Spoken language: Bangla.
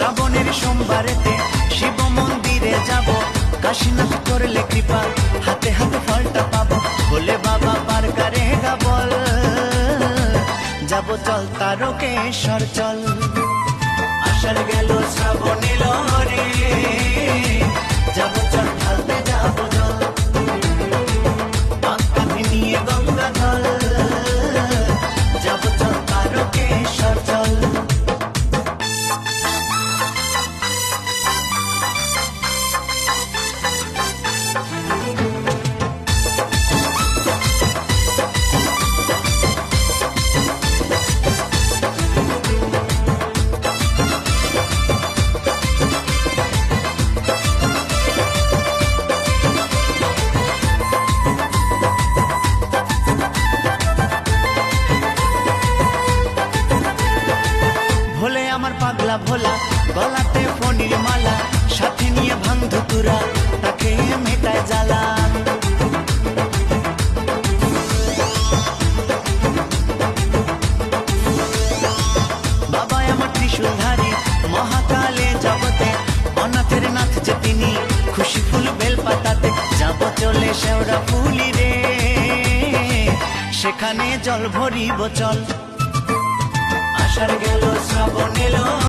শ্রাবণের সোমবারেতে শিব মন্দিরে যাব, কাশীনাথ করলে কৃপা, হাতে হাতে ফলটা পাবো, বলে বাবা পার করে বল, যাব চল তারকেশ্বর চল। আষাঢ় গেল শ্রাবণ এলো রে, যাব চল ঢালতে যাব জল, কাঁধে নিয়ে গঙ্গা জল, যাব চল তারকেশ্বর চল। ভোলে আমার পাগলা ভোলা, গলাতে ফণির মালা, সাথে নিয়ে ভাঙ ধুতুরা, তাকে মেটায় জ্বালা। বাবা আমার ত্রিশূলধারী, মহাকালে জগতে, অনাথের নাথ যে তিনি, খুশি ফুল বেল পাতাতে, যাব চলে শেওড়া ফুলি রে, সেখানে জল ভরিব চল। আষাঢ় গেল শ্রাবণ এলো।